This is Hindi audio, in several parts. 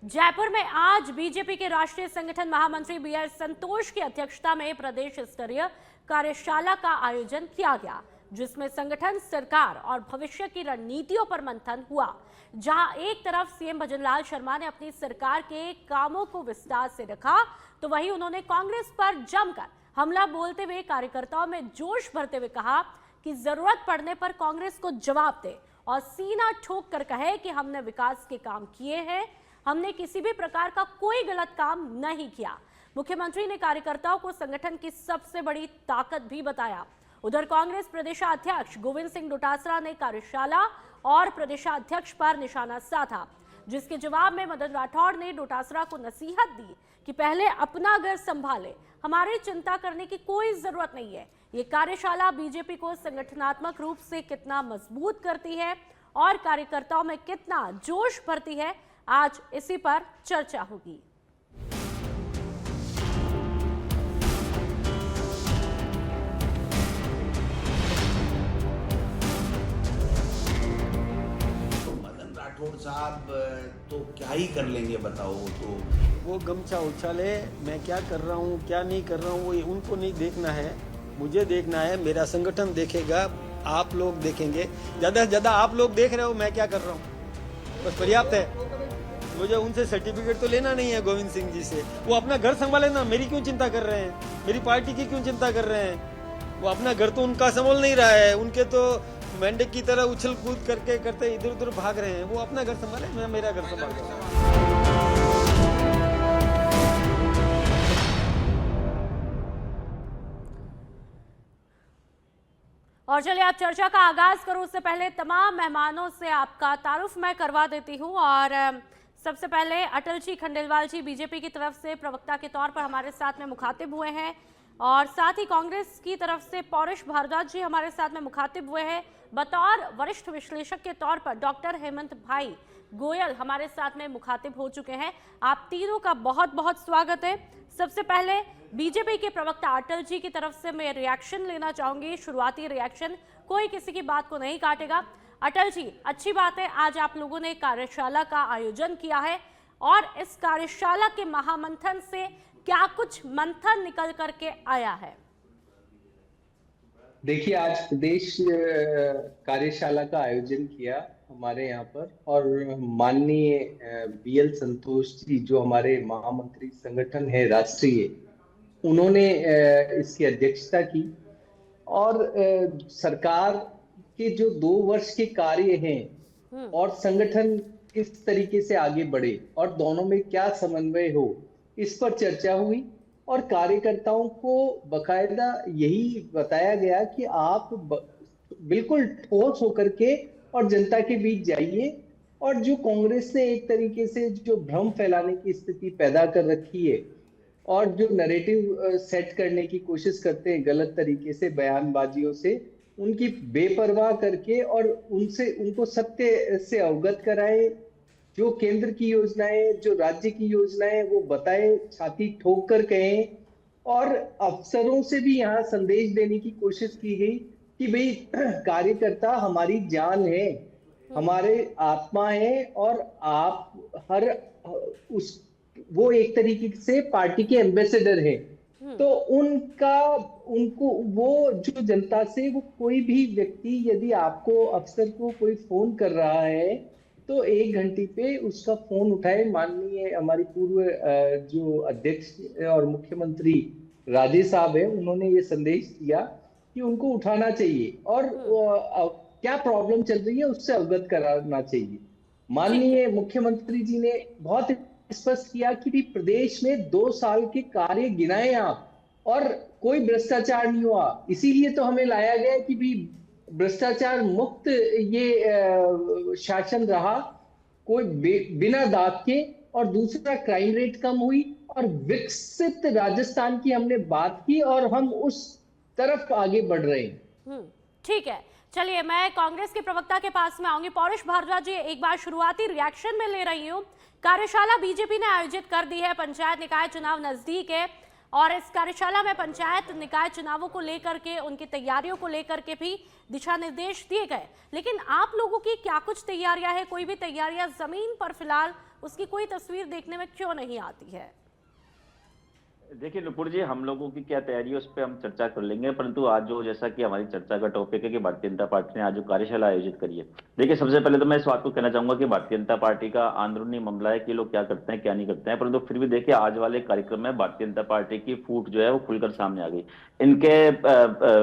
जयपुर में आज बीजेपी के राष्ट्रीय संगठन महामंत्री बी.आर. संतोष की अध्यक्षता में प्रदेश स्तरीय कार्यशाला का आयोजन किया गया, जिसमें संगठन, सरकार और भविष्य की रणनीतियों पर मंथन हुआ। जहां एक तरफ सीएम भजनलाल शर्मा ने अपनी सरकार के कामों को विस्तार से रखा, तो वहीं उन्होंने कांग्रेस पर जमकर हमला बोलते हुए कार्यकर्ताओं में जोश भरते हुए कहा कि जरूरत पड़ने पर कांग्रेस को जवाब दे और सीना ठोक कर कहे कि हमने विकास के काम किए हैं, हमने किसी भी प्रकार का कोई गलत काम नहीं किया। मुख्यमंत्री ने कार्यकर्ताओं को संगठन की सबसे बड़ी ताकत भी बताया। उधर कांग्रेस प्रदेशाध्यक्ष गोविंद सिंह डोटासरा ने कार्यशाला और प्रदेशाध्यक्ष पर निशाना साधा, जिसके जवाब में मदन राठौड़ ने डोटासरा को नसीहत दी कि पहले अपना घर संभाले, हमारी चिंता करने की कोई जरूरत नहीं है। ये कार्यशाला बीजेपी को संगठनात्मक रूप से कितना मजबूत करती है और कार्यकर्ताओं में कितना जोश भरती है, आज इसी पर चर्चा होगी। राठौड़ साहब तो क्या ही कर लेंगे बताओ। तो वो गमछा उछाले, मैं क्या कर रहा हूँ क्या नहीं कर रहा हूँ वो उनको नहीं देखना है, मुझे देखना है। मेरा संगठन देखेगा, आप लोग देखेंगे। ज़्यादा से ज़्यादा आप लोग देख रहे हो मैं क्या कर रहा हूँ, बस पर्याप्त है। मुझे उनसे सर्टिफिकेट तो लेना नहीं है गोविंद सिंह जी से। वो अपना घर संभाले ना, मेरी क्यों चिंता कर रहे हैं, मेरी पार्टी की क्यों चिंता कर रहे हैं। वो अपना घर तो उनका संभाल नहीं रहा है, उनके तो मेंढक की तरह उछल कूद करके करते इधर उधर भाग रहे हैं। वो अपना घर संभाले, मैं मेरा घर संभाल रहा हूं। और चलिए आप चर्चा का आगाज करूं, उससे पहले तमाम मेहमानों से आपका तारुफ मैं करवा देती हूं। और सबसे पहले अटल जी खंडेलवाल जी बीजेपी की तरफ से प्रवक्ता के तौर पर हमारे साथ में मुखातिब हुए हैं, और साथ ही कांग्रेस की तरफ से पौरुष भारद्वाज जी हमारे साथ में मुखातिब हुए हैं। बतौर वरिष्ठ विश्लेषक के तौर पर डॉक्टर हेमंत भाई गोयल हमारे साथ में मुखातिब हो चुके हैं। आप तीनों का बहुत बहुत स्वागत है। सबसे पहले बीजेपी के प्रवक्ता अटल जी की तरफ से मैं रिएक्शन लेना चाहूंगी, शुरुआती रिएक्शन। कोई किसी की बात को नहीं काटेगा। अटल जी, अच्छी बात है आज आप लोगों ने कार्यशाला का आयोजन किया है, और इस कार्यशाला के महामंथन से क्या कुछ मंथन निकल करके आया है? देखिए, आज प्रदेश कार्यशाला का आयोजन किया हमारे यहाँ पर, और माननीय बी.एल. संतोष जी जो हमारे महामंत्री संगठन है राष्ट्रीय, उन्होंने इसकी अध्यक्षता की। और सरकार के जो 2 वर्ष के कार्य हैं और संगठन किस तरीके से आगे बढ़े और दोनों में क्या समन्वय हो, इस पर चर्चा हुई। और कार्यकर्ताओं को बकायदा यही बताया गया कि आप बिल्कुल ठोस होकर के और जनता के बीच जाइए, और जो कांग्रेस ने एक तरीके से जो भ्रम फैलाने की स्थिति पैदा कर रखी है और जो नैरेटिव सेट करने की कोशिश करते हैं गलत तरीके से बयानबाजियों से, उनकी बेपरवाह करके और उनको सत्य से अवगत कराए। जो केंद्र की योजनाएं, जो राज्य की योजनाएं, वो बताए, छाती ठोक कर कहें। और अफसरों से भी यहाँ संदेश देने की कोशिश की गई कि भाई कार्यकर्ता हमारी जान है, हमारे आत्मा है, और आप वो एक तरीके से पार्टी के एम्बेसडर है। तो उनको वो जो जनता से, वो कोई भी व्यक्ति यदि आपको अफसर को कोई फोन कर रहा है तो 1 घंटे पे उसका फोन उठाए। माननीय हमारी पूर्व जो अध्यक्ष और मुख्यमंत्री राजे साहब है, उन्होंने ये संदेश दिया कि उनको उठाना चाहिए और क्या प्रॉब्लम चल रही है उससे अवगत कराना चाहिए। माननीय मुख्यमंत्री जी ने बहुत स्पष्ट किया कि भी प्रदेश में 2 साल के कार्य गिनाए आप, और कोई भ्रष्टाचार नहीं हुआ। इसीलिए तो हमें लाया गया कि भी भ्रष्टाचार मुक्त ये शासन रहा, कोई बिना दाग के। और दूसरा, क्राइम रेट कम हुई, और विकसित राजस्थान की हमने बात की, और हम उस तरफ आगे बढ़ रहे हैं। ठीक है, चलिए मैं कांग्रेस के प्रवक्ता के पास में आऊंगी। पौरुष भारद्वाज जी, एक बार शुरुआती रिएक्शन में ले रही हूँ। कार्यशाला बीजेपी ने आयोजित कर दी है, पंचायत निकाय चुनाव नजदीक है, और इस कार्यशाला में पंचायत निकाय चुनावों को लेकर के, उनकी तैयारियों को लेकर के भी दिशा निर्देश दिए गए। लेकिन आप लोगों की क्या कुछ तैयारियां हैं? कोई भी तैयारियां जमीन पर फिलहाल उसकी कोई तस्वीर देखने में क्यों नहीं आती है? देखिए नुपुर जी, हम लोगों की क्या तैयारी है उस पर हम चर्चा कर लेंगे, परंतु आज जो जैसा कि हमारी चर्चा का टॉपिक है कि भारतीय जनता पार्टी ने आज जो कार्यशाला आयोजित करी है, देखिए सबसे पहले तो मैं इस बात को कहना चाहूंगा कि भारतीय जनता पार्टी का अंदरूनी मामला है कि लोग क्या करते हैं क्या नहीं करते हैं, परंतु फिर भी देखिए आज वाले कार्यक्रम में भारतीय जनता पार्टी की फूट जो है वो खुलकर सामने आ गई। इनके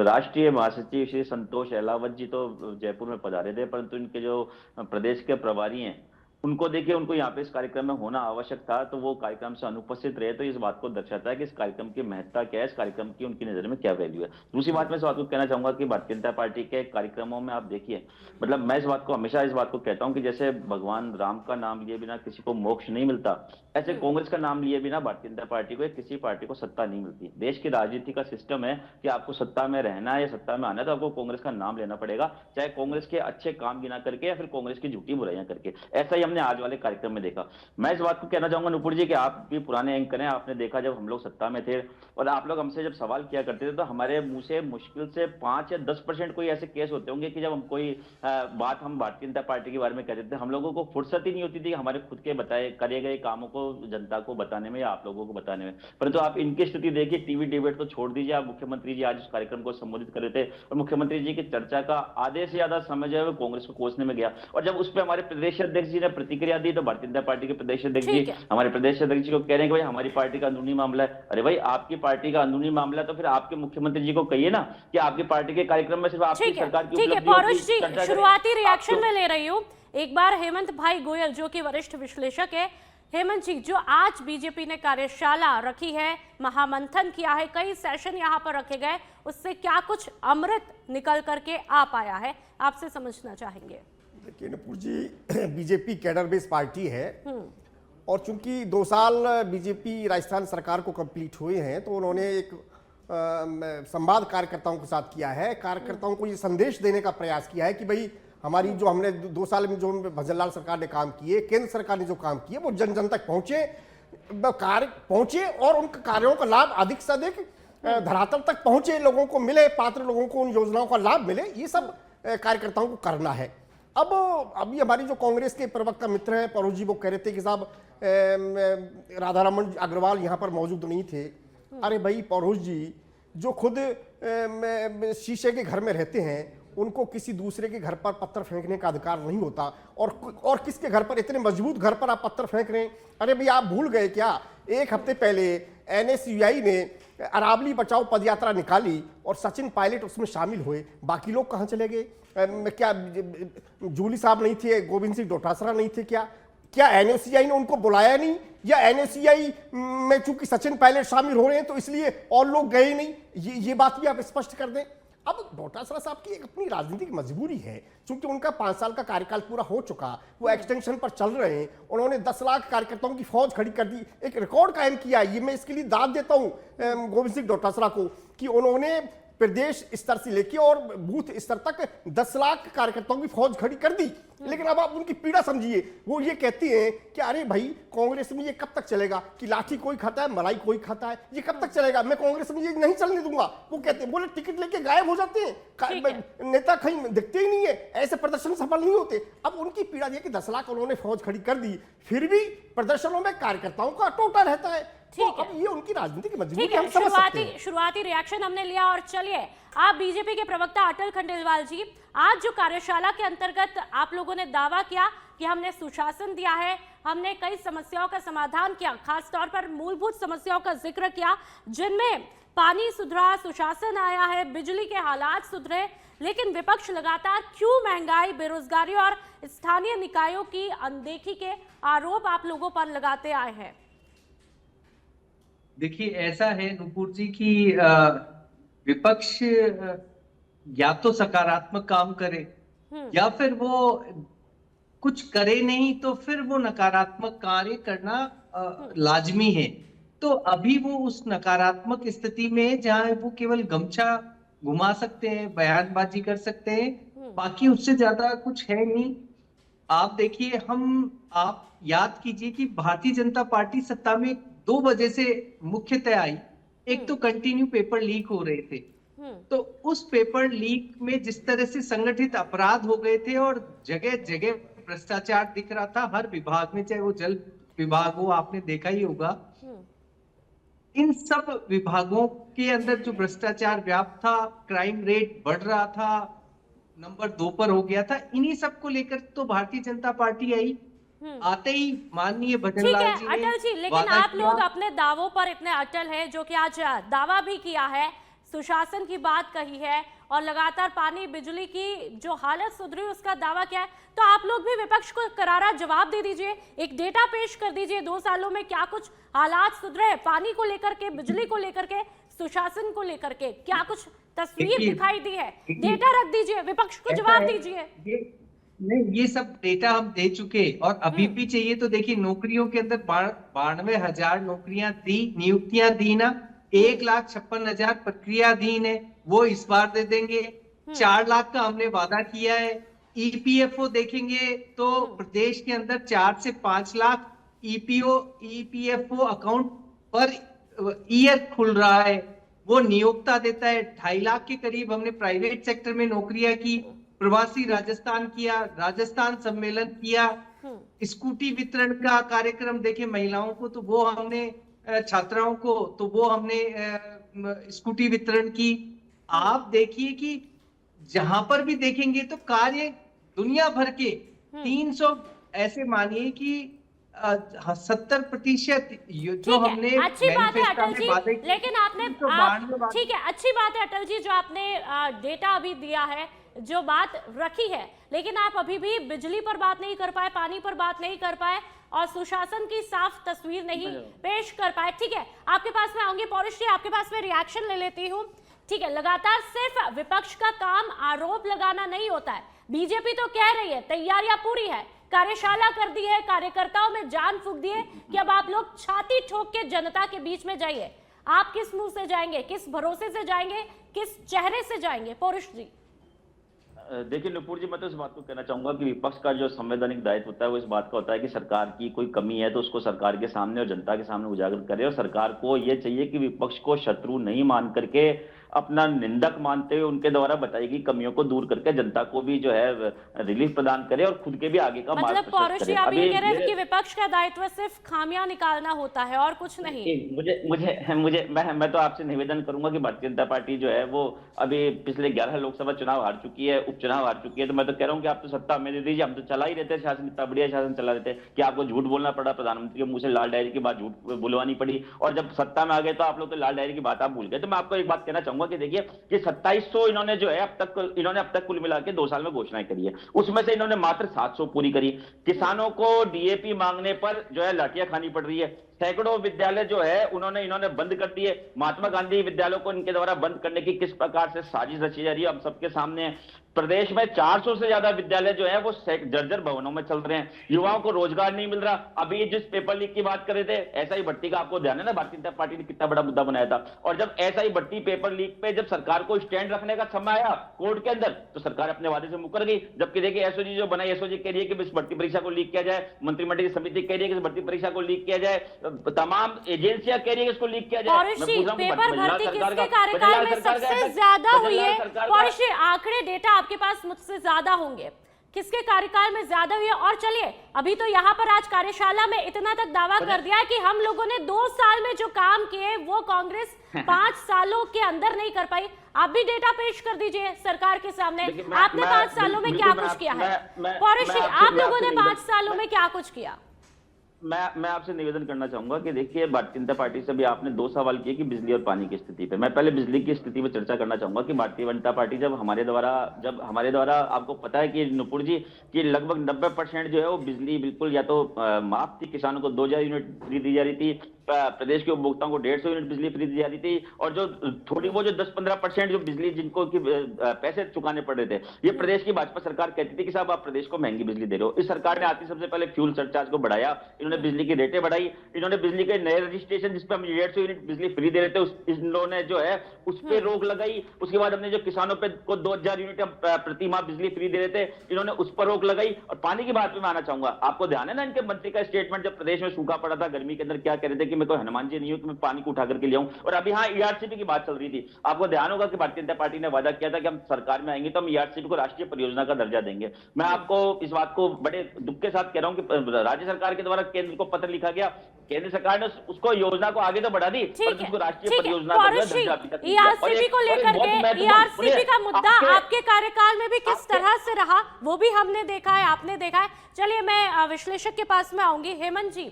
राष्ट्रीय महासचिव श्री संतोष अहलावत जी तो जयपुर में पधारे थे, परंतु इनके जो प्रदेश के प्रभारी हैं उनको देखिए, उनको यहाँ पे इस कार्यक्रम में होना आवश्यक था, तो वो कार्यक्रम से अनुपस्थित रहे, तो इस बात को दर्शाता है कि इस कार्यक्रम की महत्ता क्या है, इस कार्यक्रम की उनकी नजर में क्या वैल्यू है। दूसरी बात मैं इस बात को कहना चाहूंगा कि भारतीय जनता पार्टी के कार्यक्रमों में आप देखिए, मतलब मैं इस बात को हमेशा इस बात को कहता हूं कि जैसे भगवान राम का नाम लिए बिना किसी को मोक्ष नहीं मिलता, ऐसे कांग्रेस का नाम लिए बिना भारतीय जनता पार्टी को किसी पार्टी को सत्ता नहीं मिलती। देश की राजनीति का सिस्टम है कि आपको सत्ता में रहना है या सत्ता में आना है तो आपको कांग्रेस का नाम लेना पड़ेगा, चाहे कांग्रेस के अच्छे काम गिना करके या फिर कांग्रेस की झूठी बुराइयां करके। ऐसा ही हमने आज वाले कार्यक्रम में देखा। मैं इस बात को कहना चाहूंगा नुपुर जी कि आप भी पुराने एंकर हैं, आपने देखा जब हम लोग सत्ता में थे और आप लोग हमसे जब सवाल किया करते थे तो हमारे मुंह से मुश्किल से 5 या 10% कोई ऐसे केस होते होंगे कि जब हम कोई बात हम भारतीय जनता पार्टी के बारे में कहते थे, हम लोगों को फुर्सत ही नहीं होती थी हमारे खुद के बताए करे गए कामों को जनता को बताने में या आप लोगों को बताने में। परंतु आप इनकी स्थिति देखिए, टीवी डिबेट तो छोड़ दीजिए, आप मुख्यमंत्री जी आज उस कार्यक्रम को संबोधित कर रहे थे और मुख्यमंत्री जी की चर्चा का आधे से ज्यादा समय जो है वो कांग्रेस को कोसने में गया, और जब उस पर हमारे प्रदेश अध्यक्ष जी ने प्रतिक्रिया दी तो भारतीय जनता पार्टी के प्रदेश अध्यक्ष जी हमारे प्रदेश अध्यक्ष जी को कह रहे हैं कि भाई हमारी पार्टी का अंदरूनी मामला है। अरे भाई, आपकी पार्टी का अंदरूनी मामला है तो फिर आपके मुख्यमंत्री जी को कहिए ना कि आपकी पार्टी के कार्यक्रम में सिर्फ आपकी सरकार की उपलब्धियों की पौरुष जी, चर्चा करें। शुरुआती रिएक्शन में ले रही हूँ एक बार हेमंत भाई गोयल जो कि वरिष्ठ विश्लेषक है। हेमंत जी, जो आज बीजेपी ने कार्यशाला रखी है, महामंथन किया है, कई सेशन यहाँ पर रखे गए, उससे क्या कुछ अमृत निकल करके आ पाया है, आपसे समझना चाहेंगे। देखिए नुपुर जी, बीजेपी कैडर बेस्ड पार्टी है और चूंकि 2 साल बीजेपी राजस्थान सरकार को कंप्लीट हुए हैं तो उन्होंने एक संवाद कार्यकर्ताओं के साथ किया है। कार्यकर्ताओं को ये संदेश देने का प्रयास किया है कि भाई हमारी जो हमने 2 साल में जो भजन लाल सरकार ने काम किए, केंद्र सरकार ने जो काम किए वो जन जन तक पहुंचे, कार्य पहुंचे और उन कार्यों का लाभ अधिक से अधिक धरातल तक पहुंचे, लोगों को मिले, पात्र लोगों को उन योजनाओं का लाभ मिले, ये सब कार्यकर्ताओं को करना है। अब अभी हमारी जो कांग्रेस के प्रवक्ता मित्र हैं पौरुष जी, वो कह रहे थे कि साहब राधारमण अग्रवाल यहाँ पर मौजूद नहीं थे। अरे भाई पौरुष जी, जो खुद शीशे के घर में रहते हैं उनको किसी दूसरे के घर पर पत्थर फेंकने का अधिकार नहीं होता, और किसके घर पर, इतने मजबूत घर पर आप पत्थर फेंक रहे हैं। अरे भाई, आप भूल गए क्या, 1 हफ्ते पहले NSUI ने अरावली बचाओ पदयात्रा निकाली और सचिन पायलट उसमें शामिल हुए, बाकी लोग कहाँ चले गए? क्या जूली साहब नहीं थे, गोविंद सिंह डोटासरा नहीं थे? क्या NSUI ने उनको बुलाया नहीं, या NSUI में चूंकि सचिन पायलट शामिल हो रहे हैं तो इसलिए और लोग गए नहीं? ये बात भी आप स्पष्ट कर दें। अब डोटासरा साहब की एक अपनी राजनीतिक मजबूरी है, क्योंकि उनका 5 साल का कार्यकाल पूरा हो चुका, वो एक्सटेंशन पर चल रहे हैं, उन्होंने 10 लाख कार्यकर्ताओं की फौज खड़ी कर दी, एक रिकॉर्ड कायम किया। ये मैं इसके लिए दाद देता हूं गोविंद सिंह डोटासरा को कि उन्होंने प्रदेश स्तर से लेके और बूथ स्तर तक 10 लाख कार्यकर्ताओं की फौज खड़ी कर दी। लेकिन अब आप उनकी पीड़ा समझिए, वो ये कहती हैं कि अरे भाई कांग्रेस में ये कब तक चलेगा कि लाठी कोई खाता है मलाई कोई खाता है, ये कब तक चलेगा, मैं कांग्रेस में ये नहीं चलने दूंगा। वो कहते हैं, बोले टिकट लेके गायब हो जाते हैं, नेता कहीं दिखते ही नहीं है, ऐसे प्रदर्शन सफल नहीं होते। अब उनकी पीड़ा ये कि 10 लाख उन्होंने फौज खड़ी कर दी, फिर भी प्रदर्शनों में कार्यकर्ताओं का टोटा रहता है। तो अब ये उनकी राजनीति की मजबूरी हम समझ सकते हैं। शुरुआती रिएक्शन हमने लिया और चलिए आप बीजेपी के प्रवक्ता अटल खंडेलवाल जी, आज जो कार्यशाला के अंतर्गत आप लोगों ने दावा किया कि हमने सुशासन दिया है, हमने कई समस्याओं का समाधान किया, खासतौर पर मूलभूत समस्याओं का जिक्र किया जिनमें पानी सुधरा, सुशासन आया है, बिजली के हालात सुधरे, लेकिन विपक्ष लगातार क्यों महंगाई, बेरोजगारी और स्थानीय निकायों की अनदेखी के आरोप आप लोगों पर लगाते आए हैं? देखिए, ऐसा है नुपुर जी कि विपक्ष या तो सकारात्मक काम करे या फिर वो कुछ करे नहीं तो फिर वो नकारात्मक कार्य करना लाजमी है। तो अभी वो उस नकारात्मक स्थिति में जहां वो केवल गमछा घुमा सकते हैं, बयानबाजी कर सकते हैं, बाकी उससे ज्यादा कुछ है नहीं। आप देखिए, आप याद कीजिए कि भारतीय जनता पार्टी सत्ता में 2 वजह से मुख्यतः आई। एक तो कंटिन्यू पेपर लीक हो रहे थे, तो उस पेपर लीक में जिस तरह से संगठित अपराध हो गए थे और जगह जगह भ्रष्टाचार दिख रहा था हर विभाग में, चाहे वो जल विभाग हो, आपने देखा ही होगा। इन सब विभागों के अंदर जो भ्रष्टाचार व्याप्त था, क्राइम रेट बढ़ रहा था, नंबर 2 पर हो गया था। इन्हीं सब को लेकर तो भारतीय जनता पार्टी आई। आते ही माननीय ठीक भजनलाल है जी ने अटल जी, लेकिन वादा आप किया। लोग अपने दावों पर इतने अटल हैं, जो कि आज दावा भी किया है, सुशासन की बात कही है और लगातार पानी बिजली की जो हालत सुधरी उसका दावा किया है, तो आप लोग भी विपक्ष को करारा जवाब दे दीजिए, एक डेटा पेश कर दीजिए 2 सालों में क्या कुछ हालात सुधरे, पानी को लेकर के, बिजली को लेकर के, सुशासन को लेकर के क्या कुछ तस्वीर देखिए, दिखाई दी है, डेटा रख दीजिए, विपक्ष को जवाब दीजिए। ये सब डेटा हम दे चुके और अभी भी चाहिए तो देखिए, नौकरियों के अंदर 92,000 नौकरियां दी, नियुक्तियां दी ना, 1,56,000 प्रक्रियाधीन है, वो इस बार दे देंगे। 4 लाख का हमने वादा किया है। ईपीएफओ देखेंगे तो प्रदेश के अंदर 4 से 5 lakh EPFO account per year खुल रहा है, वो नियोक्ता देता है। 2.5 लाख के करीब हमने प्राइवेट सेक्टर में नौकरियां की, प्रवासी राजस्थान किया, राजस्थान सम्मेलन किया, स्कूटी वितरण का कार्यक्रम देखे महिलाओं को, तो वो हमने छात्राओं को, तो वो हमने स्कूटी वितरण की। आप देखिए कि जहां पर भी देखेंगे तो कार्य दुनिया भर के 300 ऐसे मानिए कि 70% जो हमने अच्छी बात है अटल जी, वादे किए, लेकिन आपने ठीक है, अच्छी बात है अटल जी जो आपने डेटा अभी दिया है, जो बात रखी है, लेकिन आप अभी भी बिजली पर बात नहीं कर पाए, पानी पर बात नहीं कर पाए और सुशासन की साफ तस्वीर नहीं पेश कर पाए। ठीक है, आपके पास में आऊंगी पौरुष जी, आपके पास में रिएक्शन ले लेती हूँ। ठीक है, लगातार सिर्फ विपक्ष का काम आरोप लगाना नहीं होता है, बीजेपी तो कह रही है तैयारियां पूरी है, कार्यशाला कर दी है, कार्यकर्ताओं में जान फूंक दी है कि अब आप लोग छाती ठोक के जनता के बीच में जाइए। आप किस मुंह से जाएंगे, किस भरोसे से जाएंगे, किस चेहरे से जाएंगे? पौरुष जी। देखिए नुपुर जी, मैं तो इस बात को कहना चाहूंगा कि विपक्ष का जो संवैधानिक दायित्व होता है वो इस बात का होता है कि सरकार की कोई कमी है तो उसको सरकार के सामने और जनता के सामने उजागर करे, और सरकार को ये चाहिए कि विपक्ष को शत्रु नहीं मान करके अपना निंदक मानते हुए उनके द्वारा बताई गई कमियों को दूर करके जनता को भी जो है रिलीफ प्रदान करे और खुद के भी आगे का मार्ग मतलब पौरुष जी आप ये कह रहे हैं कि विपक्ष का दायित्व सिर्फ खामियां निकालना होता है और कुछ नहीं? मैं तो आपसे निवेदन करूंगा कि भारतीय जनता पार्टी जो है वो अभी पिछले 11 लोकसभा चुनाव हार चुकी है, उपचुनाव हार चुकी है, तो मैं तो कह रहा हूँ कि आप तो सत्ता में दे दीजिए, हम तो चला ही रहते शासन, इतना बढ़िया शासन चला देते कि आपको झूठ बोलना पड़ा, प्रधानमंत्री के मुंह से लाल डायरी की बात झूठ बुलवानी पड़ी, और जब सत्ता में आ गए तो आप लोग तो लाल डायरी की बात आप भूल गए। तो मैं आपको एक बात कहना चाहूंगा कि देखिए कि 2700 इन्होंने जो है अब तक कुल मिला के 2 साल में घोषणाएं करी है, उसमें से इन्होंने मात्र 700 पूरी करी। किसानों को डीएपी मांगने पर जो है लाठियां खानी पड़ रही है, सैकड़ों विद्यालय जो है इन्होंने बंद कर दिए। महात्मा गांधी विद्यालयों को इनके द्वारा बंद करने की किस प्रकार से साजिश रची जा रही है हम सबके सामने है। प्रदेश में 400 से ज्यादा विद्यालय जो है वो जर्जर भवनों में चल रहे हैं, युवाओं को रोजगार नहीं मिल रहा। अभी जिस पेपर लीक की बात कर रहे थे, एसआई भट्टी का आपको ध्यान है ना, भारतीय जनता पार्टी ने कितना बड़ा मुद्दा बनाया था, और जब एसआई भट्टी पेपर लीक पे जब सरकार को स्टैंड रखने का समय आया कोर्ट के अंदर, तो सरकार अपने वादे से मुकर गई। जबकि देखिए एसओजी जो बनाई, एसओजी कह रही है कि इस भर्ती परीक्षा को लीक किया जाए, मंत्रिमंडल की समिति कह रही है कि इस भर्ती परीक्षा को लीक किया जाए, तमाम एजेंसियां कह रही है कि इसको लीक किया जाए। पेपर भर्ती किसके कार्यकाल में सबसे ज्यादा हुई है? पौरुष जी आंकड़े डेटा आपके पास मुझसे ज्यादा होंगे, किसके कार्यकाल में ज्यादा हुई है? और चलिए अभी तो यहाँ पर आज कार्यशाला में इतना तक दावा कर दिया है कि हम लोगों ने 2 साल में जो काम किए वो कांग्रेस 5 सालों के अंदर नहीं कर पाई। आप भी डेटा पेश कर दीजिए सरकार के सामने, आपने 5 सालों में क्या कुछ किया है? पौरुष जी आप लोगों ने 5 सालों में क्या कुछ किया? मैं आपसे निवेदन करना चाहूंगा कि देखिए भारतीय जनता पार्टी से भी आपने 2 सवाल किए कि बिजली और पानी की स्थिति पे। मैं पहले बिजली की स्थिति पे चर्चा करना चाहूंगा कि भारतीय जनता पार्टी जब हमारे द्वारा आपको पता है कि नुपुर जी कि लगभग 90% जो है वो बिजली बिल्कुल या तो माफ थी, किसानों को 2000 यूनिट फ्री दी जा रही थी, प्रदेश के उपभोक्ताओं को 150 यूनिट बिजली फ्री दी जा रही थी, और जो थोड़ी वो जो 10-15% जो बिजली जिनको की पैसे चुकाने पड़ रहे थे, ये प्रदेश की भाजपा सरकार कहती थी कि साहब आप प्रदेश को महंगी बिजली दे रहे हो। इस सरकार ने आती सबसे पहले फ्यूल सरचार्ज को बढ़ाया, इन्होंने बिजली की रेटें बढ़ाई, इन्होंने बिजली के नए रजिस्ट्रेशन जिसपे हम 150 यूनिट बिजली फ्री दे रहे थे इन्होंने जो है उस पर रोक लगाई। उसके बाद हमने जो किसानों पे को 2000 यूनिट प्रति माह बिजली फ्री दे रहे थे, इन्होंने उस पर रोक लगाई। और पानी की बात में मैं आना चाहूंगा, आपको ध्यान है ना इनके मंत्री का स्टेटमेंट, जब प्रदेश में सूखा पड़ा था गर्मी के अंदर क्या कह रहे थे कि कि मैं कोई हनुमान जी नहीं हूं कि मैं पानी को उठा करके ले आऊं। और अभी हाँ ईआरसीपी की बात चल रही थी, आपको ध्यान होगा कि भारतीय जनता पार्टी ने वादा किया था कि हम सरकार में आएंगे तो हम ईआरसीपी को राष्ट्रीय परियोजना का दर्जा देंगे। मैं आपको इस बात को बड़े दुख के साथ कह रहा हूं कि राज्य सरकार के द्वारा केंद्र को पत्र लिखा गया, केंद्र सरकार ने उसको योजना को आगे तो बढ़ा दी, पर उसको राष्ट्रीय परियोजना का दर्जा अभी तक नहीं दिया। ईआरसीपी को लेकर के ईआरसीपी का मुद्दा आपके कार्यकाल में भी किस तरह से रहा वो भी हमने देखा है, आपने देखा है। चलिए मैं विश्लेषक के पास में आऊंगी। हेमंत जी,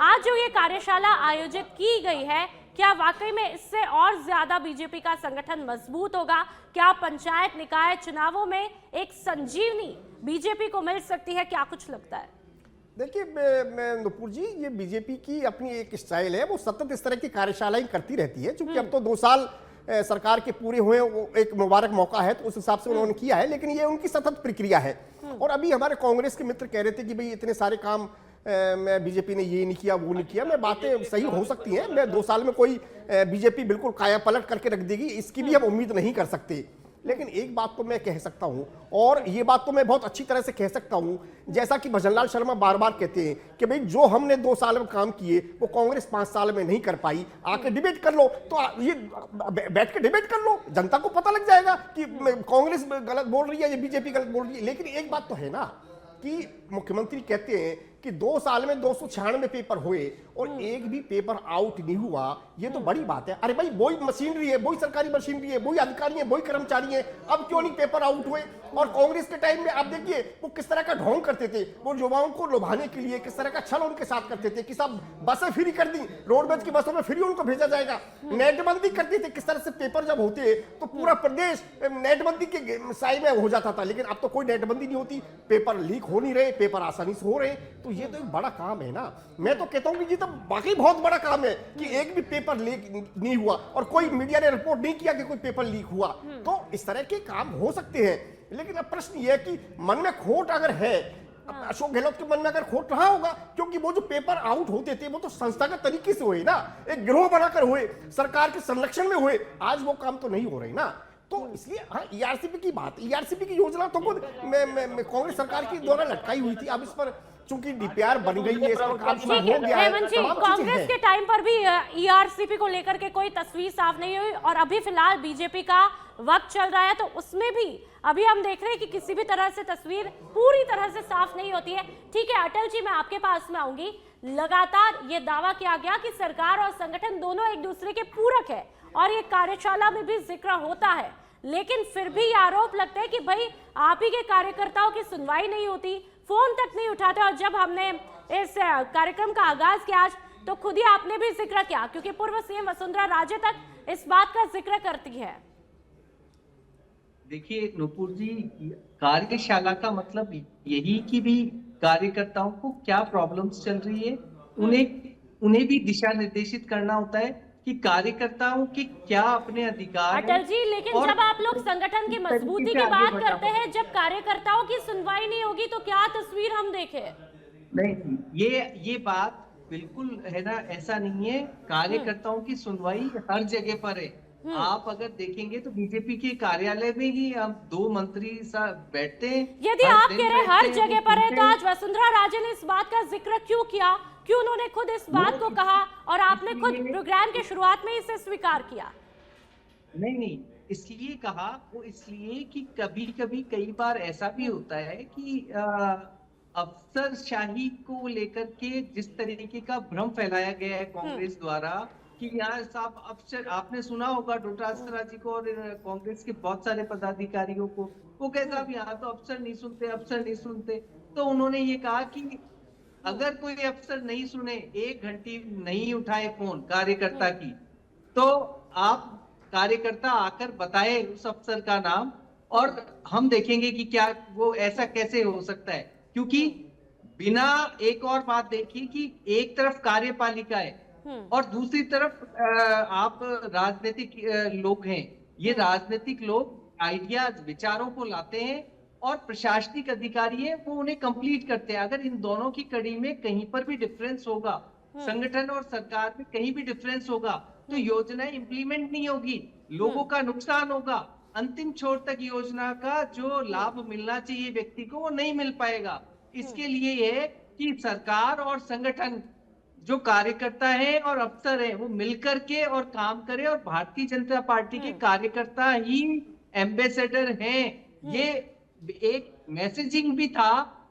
आज जो ये कार्यशाला आयोजित की गई है, क्या वाकई में इससे और ज्यादा बीजेपी का संगठन मजबूत होगा? क्या पंचायत निकाय चुनावों में एक संजीवनी बीजेपी को मिल सकती है? क्या कुछ लगता है? देखिए नुपुर जी, ये बीजेपी की अपनी एक स्टाइल है, वो सतत इस तरह की कार्यशालाएं करती रहती है। चूंकि अब तो 2 साल सरकार के पूरे हुए, वो एक मुबारक मौका है, तो उस हिसाब से उन्होंने किया है, लेकिन ये उनकी सतत प्रक्रिया है। और अभी हमारे कांग्रेस के मित्र कह रहे थे कि भाई इतने सारे काम बीजेपी ने ये नहीं किया, वो नहीं किया। मैं बातें सही हो सकती हैं, मैं 2 साल में कोई बीजेपी बिल्कुल काया पलट करके रख देगी, इसकी भी हम उम्मीद नहीं कर सकते। लेकिन एक बात तो मैं कह सकता हूं, और ये बात तो मैं बहुत अच्छी तरह से कह सकता हूं, जैसा कि भजनलाल शर्मा बार बार कहते हैं कि भाई जो हमने 2 साल में काम किए वो कांग्रेस 5 साल में नहीं कर पाई। आके डिबेट कर लो, तो ये बैठ के डिबेट कर लो, जनता को पता लग जाएगा कि कांग्रेस गलत बोल रही है या बीजेपी गलत बोल रही है। लेकिन एक बात तो है ना कि मुख्यमंत्री कहते हैं कि 2 साल में 296 पेपर हुए और एक भी पेपर आउट नहीं हुआ, ये तो बड़ी बात है। अरे भाई वही मशीनरी है, वही सरकारी मशीनरी है, वही अधिकारी है, वही कर्मचारी है, अब क्यों नहीं पेपर आउट हुए? और कांग्रेस के टाइम में आप देखिए वो किस तरह का ढोंग करते थे, वो युवाओं को लुभाने के लिए किस तरह का छल उनके साथ करते थे कि सब बसें फ्री कर दी, रोडवेज की बसों में फ्री उनको भेजा जाएगा। नेटबंदी करती थी, किस तरह से पेपर जब होते तो पूरा प्रदेश नेटबंदी के साए में हो जाता था। लेकिन अब तो कोई नेटबंदी नहीं होती, पेपर लीक हो नहीं रहे, पेपर आसानी से हो रहे। तो ये तो एक बड़ा काम है ना। मैं तो कहता हूं कि ये तो बाकी बहुत बड़ा काम है कि एक भी पेपर लीक नहीं हुआ और कोई मीडिया ने रिपोर्ट नहीं किया कि कोई पेपर लीक हुआ। तो इस तरह के काम हो सकते हैं। लेकिन अब प्रश्न ये है कि मन में खोट अगर है, अशोक गहलोत के मन में अगर खोट रहा होगा, क्योंकि वो जो पेपर आउट होते थे वो तो संस्थागत तरीके से हुए ना, एक गिरोह बनाकर हुए, सरकार के संरक्षण में हुए। आज वो काम तो नहीं हो रहे ना। तो इसलिए हाँ, ईआरसीपी की बात, ईआरसीपी की योजना तो कांग्रेस सरकार की द्वारा लटकाई हुई थी। अब इस पर चूंकि डीपीआर बन गई है, इस पर काम शुरू हो गया है। हेमंत जी, कांग्रेस के टाइम पर भी ईआरसीपी को लेकर के कोई तस्वीर साफ नहीं हुई, और अभी फिलहाल बीजेपी का वक्त चल रहा है तो उसमें भी अभी हम देख रहे हैं कि किसी भी तरह से तस्वीर पूरी तरह से साफ नहीं होती है। ठीक है अटल जी, मैं आपके पास में आऊंगी। लगातार ये दावा किया गया कि सरकार और संगठन दोनों एक दूसरे के पूरक है, और ये कार्यशाला में भी जिक्र होता है, लेकिन फिर भी आरोप लगता है कि भाई आप ही के कार्यकर्ताओं की सुनवाई नहीं होती, फोन तक नहीं उठाते। और जब हमने इस कार्यक्रम का आगाज किया आज, तो खुद ही आपने भी जिक्र किया, क्योंकि पूर्व सीएम वसुंधरा राजे तक इस बात का जिक्र करती है। देखिए नुपुर जी, कार्यशाला का मतलब यही कि भी कार्यकर्ताओं को क्या प्रॉब्लम्स चल रही है, उन्हें भी दिशा निर्देशित करना होता है कि कार्यकर्ताओं के क्या अपने अधिकार अटल जी, लेकिन जब आप लोग संगठन की मजबूती की बात करते हैं, जब कार्यकर्ताओं की सुनवाई नहीं होगी तो क्या तस्वीर हम देखें? नहीं, ये बात बिल्कुल है ना, ऐसा नहीं है। कार्यकर्ताओं की सुनवाई हर जगह पर है। आप अगर देखेंगे तो बीजेपी के कार्यालय में ही हम 2 मंत्री बैठते हैं। यदि आप कह रहे हैं हर जगह पर है, तो आज वसुंधरा राजे ने इस बात का जिक्र क्यों किया? क्यों उन्होंने खुद इस बात को कहा और आपने खुद प्रोग्राम के शुरुआत में इसे स्वीकार किया? नहीं, इसलिए कहा वो, इसलिए कि कभी कई बार ऐसा भी होता है कि अफसरशाही को लेकर के जिस तरीके का भ्रम फैलाया गया है कांग्रेस द्वारा कि यहाँ साहब अफसर, आपने सुना होगा डोटासरा जी को और कांग्रेस के बहुत सारे पदाधिकारियों को, वो कहते साहब यहाँ तो अफसर नहीं सुनते। तो उन्होंने ये कहा कि अगर कोई अफसर नहीं सुने, 1 घंटे नहीं उठाए फोन कार्यकर्ता की, तो आप कार्यकर्ता आकर बताए उस अफसर का नाम और हम देखेंगे कि क्या वो ऐसा कैसे हो सकता है। क्योंकि बिना, एक और बात देखिए कि एक तरफ कार्यपालिका है और दूसरी तरफ आप राजनीतिक लोग हैं। ये राजनीतिक लोग आइडियाज, विचारों को लाते हैं और प्रशासनिक अधिकारी है वो उन्हें कंप्लीट करते हैं। अगर इन दोनों की कड़ी में कहीं पर भी डिफरेंस होगा, संगठन और सरकार में कहीं भी डिफरेंस होगा, तो योजनाएं इंप्लीमेंट नहीं होगी, लोगों का नुकसान होगा, अंतिम छोर तक योजना का जो लाभ मिलना चाहिए व्यक्ति को वो नहीं मिल पाएगा। इसके लिए है कि सरकार और संगठन जो कार्यकर्ता हैं और अफसर हैं वो मिलकर के और काम करें, और भारतीय जनता पार्टी के कार्यकर्ता ही एम्बेसडर हैं। ये एक मैसेजिंग भी था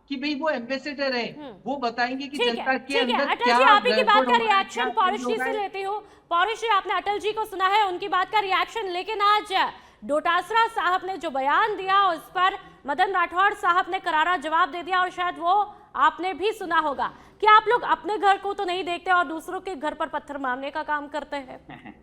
कि भाई वो एम्बेसडर हैं, वो बताएंगे कि ठीक जनता है, के ठीक है। अंदर अटल क्या जी, आप ही की बात का गड़बड़ हो रहा है, रिएक्शन क्या पौरुष हो जी रहा से है। लेती हूँ। पौरुष जी, आपने अटल जी को सुना है, उनकी बात का रिएक्शन, लेकिन आज डोटासरा साहब ने जो बयान दिया उस पर मदन राठौड़ साहब ने करारा जवाब दे दिया, और शायद वो आपने भी सुना होगा कि आप लोग अपने घर को तो नहीं देखते और दूसरों के घर पर पत्थर मारने का काम करते हैं।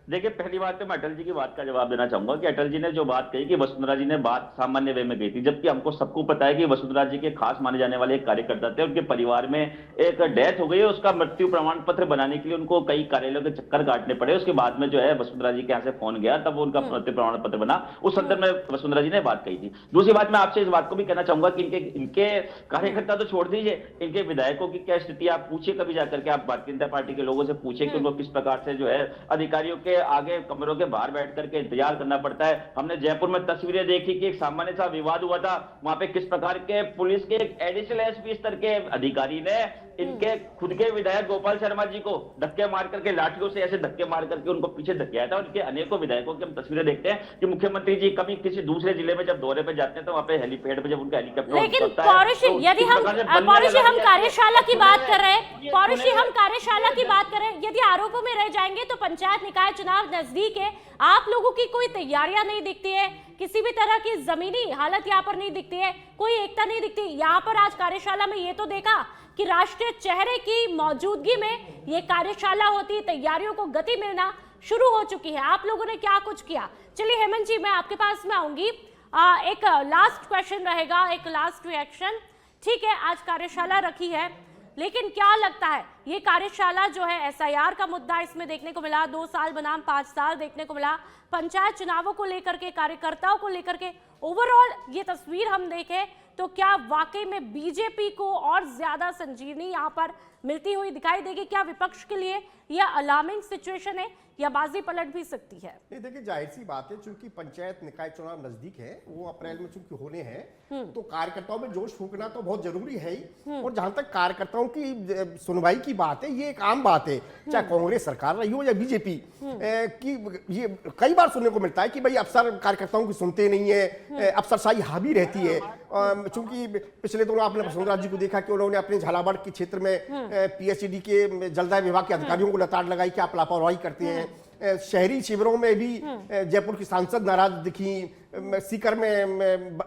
देखिए, पहली बात तो मैं अटल जी की बात का जवाब देना चाहूंगा कि अटल जी ने जो बात कही कि वसुंधरा जी ने बात सामान्य वे में कही थी, जबकि हमको सबको पता है कि वसुंधरा जी के खास माने जाने वाले एक कार्यकर्ता थे, उनके परिवार में एक डेथ हो गई है, उसका मृत्यु प्रमाण पत्र बनाने के लिए उनको कई कार्यालयों के चक्कर काटने पड़े। उसके बाद में जो है वसुंधरा जी के यहाँ से फोन गया, तब वो उनका मृत्यु प्रमाण पत्र बना। उस संदर्भ में वसुंधरा जी ने बात कही थी। दूसरी बात, मैं आपसे इस बात को भी कहना चाहूंगा कि इनके कार्यकर्ता तो छोड़ दीजिए, इनके विधायकों की क्या स्थिति आप पूछिए, कभी जाकर के आप भारतीय जनता पार्टी के लोगों से पूछिए कि उनको किस प्रकार से जो है अधिकारियों के आगे कमरों के बाहर बैठ करके इंतजार करना पड़ता है। हमने जयपुर में तस्वीरें देखी कि एक सामान्य सा विवाद हुआ था, वहां पे किस प्रकार के पुलिस के एक एडिशनल एसपी स्तर के अधिकारी ने इनके खुद के विधायक गोपाल शर्मा जी को धक्के मार करके, लाठियों से ऐसे धक्के मार करके उनको पीछे धकेला था। उनके अनेकों विधायकों की हम तस्वीरें देखते हैं कि मुख्यमंत्री जी कभी किसी दूसरे जिले में जब दौरे पे जाते हैं तो वहां पे हेलीपैड पे जब उनका हेलीकॉप्टर लेकिन उतरता है, पौरुष, तो यदि किस हम प्रकार से बनने पौरुष लगा हम है। कार्यशाला की बात कर रहे हैं, ये पौरुष सुने- हम कार्यशाला की बात कर रहे हैं, यदि आरोपों में रह जाएंगे तो पंचायत निकाय चुनाव नजदीक है, आप लोगों की कोई तैयारियां नहीं दिखती है, किसी भी तरह की जमीनी हालत यहाँ पर नहीं दिखती है, कोई एकता नहीं दिखती। यहाँ पर आज कार्यशाला में ये तो देखा कि राष्ट्रीय चेहरे की मौजूदगी में ये कार्यशाला होती, तैयारियों को गति मिलना शुरू हो चुकी है। आप लोगों ने क्या कुछ किया? चलिए हेमंत जी, मैं आपके पास में आऊंगी। एक लास्ट क्वेश्चन रहेगा, एक लास्ट रिएक्शन। ठीक है, आज कार्यशाला रखी है, लेकिन क्या लगता है ये कार्यशाला जो है, एसआईआर का मुद्दा इसमें देखने को मिला, 2 साल बनाम 5 साल देखने को मिला, पंचायत चुनावों को लेकर के, कार्यकर्ताओं को लेकर के, ओवरऑल ये तस्वीर हम देखें तो क्या वाकई में बीजेपी को और ज्यादा संजीवनी यहाँ पर मिलती हुई दिखाई देगी? क्या विपक्ष के लिए यह अलार्मिंग सिचुएशन है या बाजी पलट भी सकती है? नहीं, देखिए जाहिर सी बात है, चूंकि पंचायत निकाय चुनाव नजदीक है, वो अप्रैल में चूंकि होने हैं, तो कार्यकर्ताओं में जोश फूंकना तो बहुत जरूरी है ही। और जहां तक कार्यकर्ताओं की सुनवाई की बात है, ये एक आम बात है, चाहे कांग्रेस सरकार रही हो या बीजेपी की। ये कई बार सुनने को मिलता है कि भाई अफसर कार्यकर्ताओं की सुनते नहीं है, अफसरशाही हावी रहती है। चूंकि पिछले दिनों आपने वसुंधरा जी को देखा कि उन्होंने अपने झालावाड़ के क्षेत्र में पीएचईडी के जलदाय विभाग के अधिकारियों को लताड़ लगाई कि आप लापरवाही करते हैं। शहरी शिविरों में भी जयपुर की सांसद नाराज दिखी, सीकर में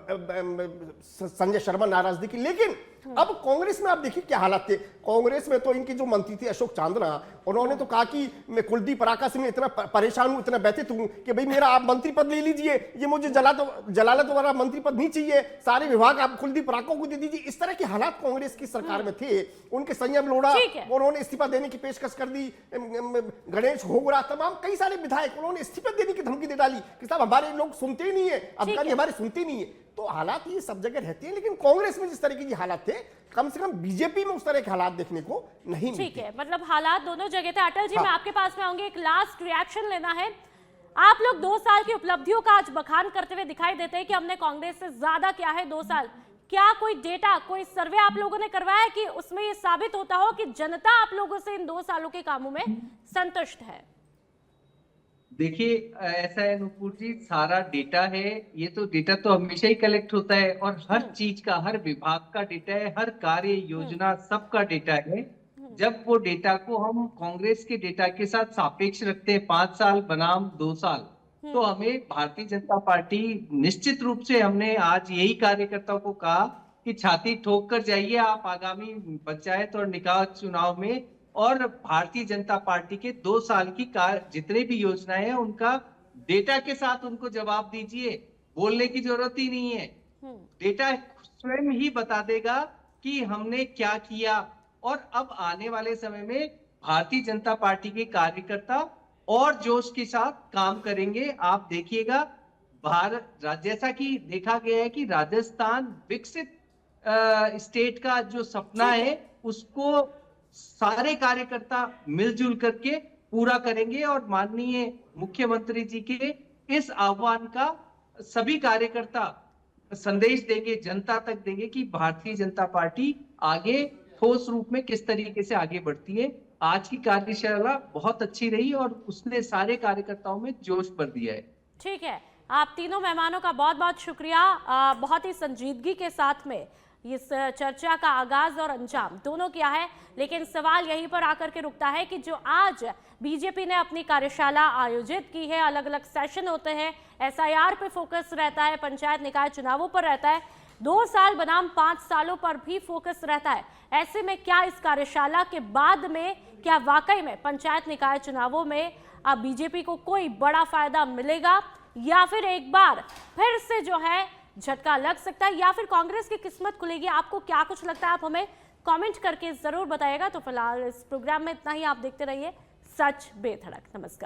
संजय शर्मा नाराज दिखी। लेकिन अब कांग्रेस में आप देखिए क्या हालात थे। कांग्रेस में तो इनके जो मंत्री थे अशोक चांदना, उन्होंने तो कहा कि मैं कुलदीप राका से मैं इतना परेशान हूं, इतना व्यथित हूं कि भाई मेरा आप मंत्री पद ले लीजिए, ये मुझे जलालत वाला मंत्री पद नहीं चाहिए, सारे विभाग आप कुलदीप राका को दे दीजिए। इस तरह के हालात कांग्रेस की सरकार में थे। उनके संयम लोढ़ा, उन्होंने इस्तीफा देने की पेशकश कर दी। गणेश होगरा, तमाम कई सारे विधायक, उन्होंने इस्तीफा देने की धमकी दे डाली कि साहब हमारे लोग सुनते ही नहीं है, अधिकारी हमारे सुनते नहीं है। तो हालात ये सब जगह रहते हैं, लेकिन कांग्रेस में जिस तरीके की हालात थे, कम से कम बीजेपी में उस तरह के हालात देखने को नहीं मिलते। ठीक है, मतलब हालात दोनों जगह थे। अटल जी, मैं आपके पास में आऊंगी, एक लास्ट रिएक्शन लेना है। आप लोग 2 साल की उपलब्धियों का आज बखान करते हुए दिखाई देते हैं कि हमने कांग्रेस से ज्यादा किया है 2 साल। क्या कोई डेटा, कोई सर्वे आप लोगों ने करवाया कि उसमें ये साबित होता हो कि जनता आप लोगों से इन 2 सालों के कामों में संतुष्ट है? देखिए, ऐसा है नुपुर जी, सारा डेटा है, ये तो डेटा तो हमेशा ही कलेक्ट होता है, और हर चीज का, हर विभाग का डेटा है, हर कार्य योजना सबका डेटा है। जब वो डेटा को हम कांग्रेस के डेटा के साथ सापेक्ष रखते हैं, 5 साल बनाम 2 साल, तो हमें भारतीय जनता पार्टी, निश्चित रूप से हमने आज यही कार्यकर्ताओं को कहा कि छाती ठोक कर जाइए आप आगामी पंचायत और निकाय चुनाव में, और भारतीय जनता पार्टी के 2 साल की जितने भी योजनाएं हैं उनका डेटा के साथ उनको जवाब दीजिए। बोलने की जरूरत ही नहीं है, डेटा स्वयं ही बता देगा कि हमने क्या किया। और अब आने वाले समय में भारतीय जनता पार्टी के कार्यकर्ता और जोश के साथ काम करेंगे। आप देखिएगा, भारत, जैसा कि देखा गया है कि राजस्थान विकसित स्टेट का जो सपना है उसको सारे कार्यकर्ता मिलजुल करके पूरा करेंगे, और माननीय मुख्यमंत्री जी के इस आह्वान का सभी कार्यकर्ता संदेश देंगे, जनता तक देंगे कि भारतीय जनता पार्टी आगे ठोस रूप में किस तरीके से आगे बढ़ती है। आज की कार्यशाला बहुत अच्छी रही और उसने सारे कार्यकर्ताओं में जोश भर दिया है। ठीक है, आप तीनों मेहमानों का बहुत बहुत शुक्रिया। बहुत ही संजीदगी के साथ में इस चर्चा का आगाज और अंजाम दोनों किया है, लेकिन सवाल यहीं पर आकर के रुकता है कि जो आज बीजेपी ने अपनी कार्यशाला आयोजित की है, अलग अलग सेशन होते हैं, एसआईआर पे फोकस रहता है, पंचायत निकाय चुनावों पर रहता है, 2 साल बनाम 5 सालों पर भी फोकस रहता है। ऐसे में क्या इस कार्यशाला के बाद में क्या वाकई में पंचायत निकाय चुनावों में अब बीजेपी को कोई बड़ा फायदा मिलेगा, या फिर एक बार फिर से जो है झटका लग सकता है, या फिर कांग्रेस की किस्मत खुलेगी? आपको क्या कुछ लगता है, आप हमें कमेंट करके जरूर बताइएगा। तो फिलहाल इस प्रोग्राम में इतना ही। आप देखते रहिए सच बेधड़क। नमस्कार।